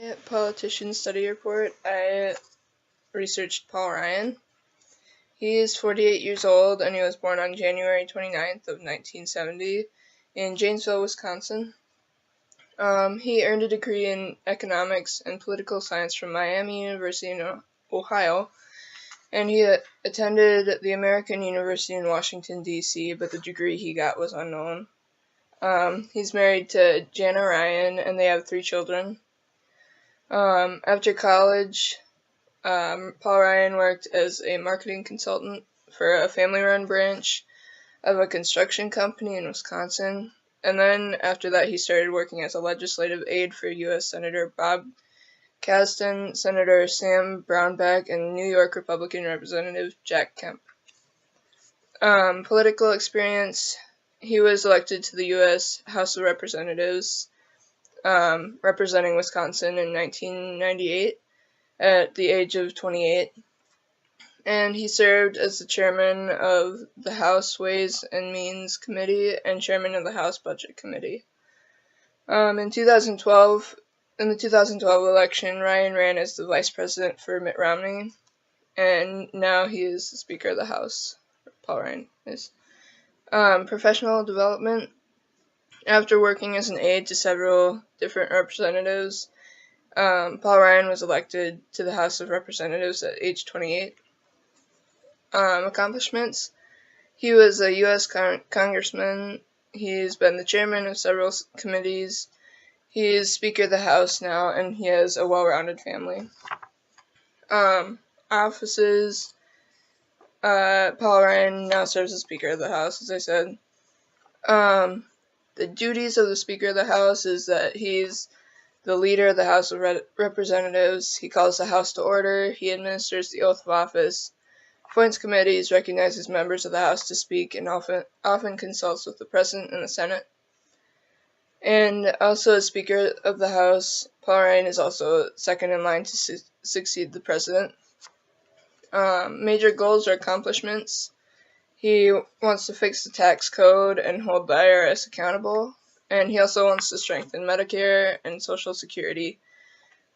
At Politician Study Report, I researched Paul Ryan. He is 48 years old and he was born on January 29th of 1970 in Janesville, Wisconsin. He earned a degree in economics and political science from Miami University in Ohio, and he attended the American University in Washington, D.C., but the degree he got was unknown. He's married to Jana Ryan, and they have 3 children. After college, Paul Ryan worked as a marketing consultant for a family-run branch of a construction company in Wisconsin, and then after that he started working as a legislative aide for U.S. Senator Bob Caston, Senator Sam Brownback, and New York Republican Representative Jack Kemp. Political experience: he was elected to the U.S. House of Representatives, representing Wisconsin in 1998 at the age of 28, and he served as the chairman of the House Ways and Means Committee and chairman of the House Budget Committee. In the 2012 election, Ryan ran as the vice president for Mitt Romney, and now he is the Speaker of the House. Paul Ryan is. Professional development: after working as an aide to several different representatives, Paul Ryan was elected to the House of Representatives at age 28. Accomplishments: he was a U.S. congressman. He's been the chairman of several committees. He is Speaker of the House now, and he has a well-rounded family. Offices: Paul Ryan now serves as Speaker of the House, as I said. The duties of the Speaker of the House is that he's the leader of the House of Representatives. He calls the House to order. He administers the oath of office, appoints committees, recognizes members of the House to speak, and often consults with the President and the Senate. And also as Speaker of the House, Paul Ryan is also second in line to succeed the President. Major goals or accomplishments: he wants to fix the tax code and hold the IRS accountable, and he also wants to strengthen Medicare and Social Security,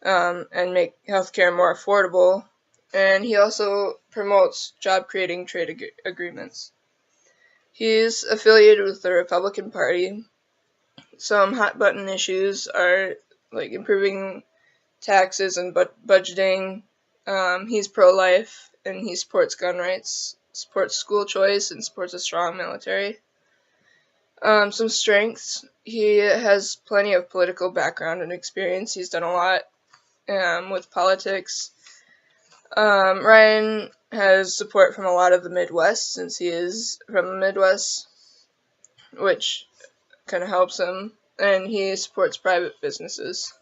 and make healthcare more affordable, and he also promotes job-creating trade agreements. He's affiliated with the Republican Party. Some hot-button issues are like improving taxes and budgeting. He's pro-life, and he supports gun rights, supports school choice, and supports a strong military. Some strengths: he has plenty of political background and experience. He's done a lot with politics. Ryan has support from a lot of the Midwest, since he is from the Midwest, which kind of helps him, and he supports private businesses.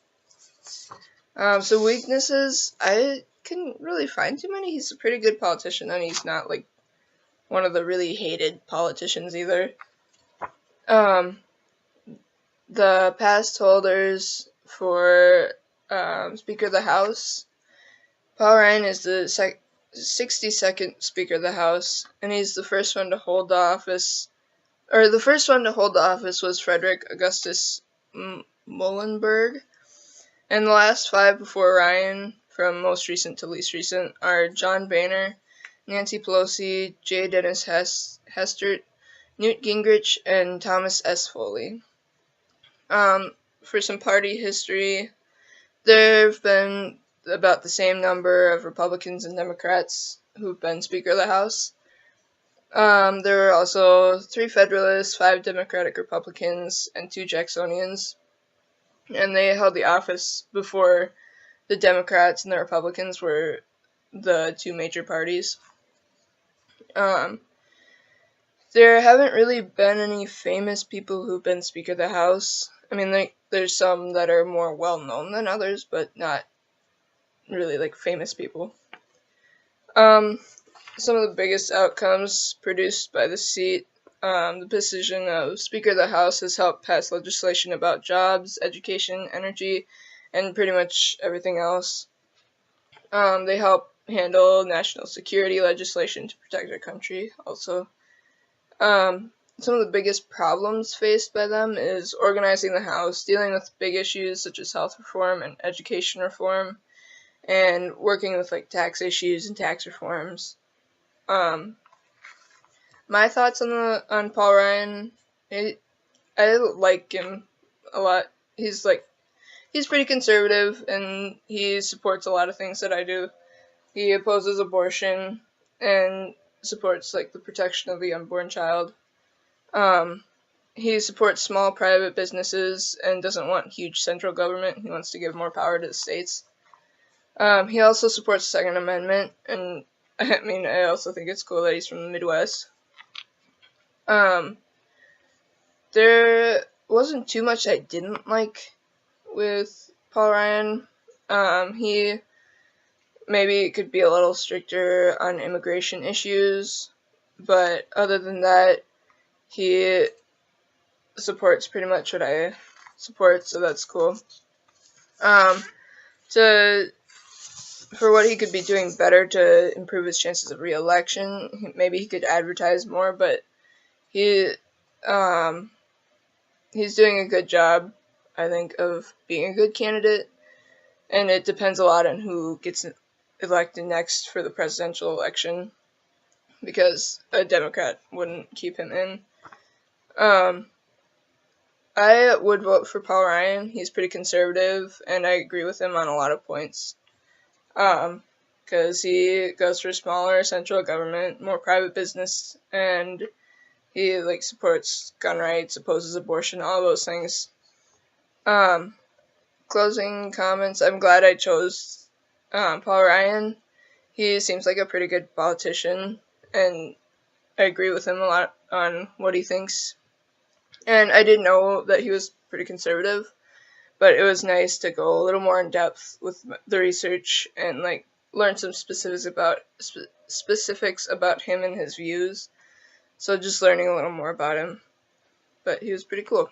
So weaknesses: I couldn't really find too many. He's a pretty good politician, and he's not like one of the really hated politicians either. The past holders for Speaker of the House: Paul Ryan is the 62nd Speaker of the House, and he's the first one to hold the office. The first one to hold the office was Frederick Augustus Muhlenberg, and the last 5 before Ryan, from most recent to least recent, are John Boehner, Nancy Pelosi, J. Dennis Hastert, Newt Gingrich, and Thomas S. Foley. For some party history, there have been about the same number of Republicans and Democrats who've been Speaker of the House. There were also 3 Federalists, 5 Democratic Republicans, and 2 Jacksonians, and they held the office before the Democrats and the Republicans were the 2 major parties. There haven't really been any famous people who've been Speaker of the House. I mean, there's some that are more well-known than others, but not really, like, famous people. Some of the biggest outcomes produced by the seat: the position of Speaker of the House has helped pass legislation about jobs, education, energy, and pretty much everything else. They help handle national security legislation to protect our country also. some of the biggest problems faced by them is organizing the House, dealing with big issues such as health reform and education reform, and working with like tax issues and tax reforms. My thoughts on Paul Ryan, I like him a lot. He's pretty conservative and he supports a lot of things that I do. He opposes abortion and supports like the protection of the unborn child. He supports small private businesses and doesn't want huge central government. He wants to give more power to the states. He also supports the Second Amendment, and I also think it's cool that he's from the Midwest. There wasn't too much I didn't like with Paul Ryan. He maybe could be a little stricter on immigration issues, but other than that, he supports pretty much what I support, so that's cool. For what he could be doing better to improve his chances of re-election, maybe he could advertise more, but he's doing a good job, I think, of being a good candidate, and it depends a lot on who gets elected next for the presidential election, because a Democrat wouldn't keep him in. I would vote for Paul Ryan. He's pretty conservative, and I agree with him on a lot of points. Because he goes for smaller central government, more private business, and he supports gun rights, opposes abortion, all those things. Closing comments. I'm glad I chose Paul Ryan. He seems like a pretty good politician, and I agree with him a lot on what he thinks. And I did know that he was pretty conservative, but it was nice to go a little more in depth with the research and learn some specifics about him and his views. So just learning a little more about him. But he was pretty cool.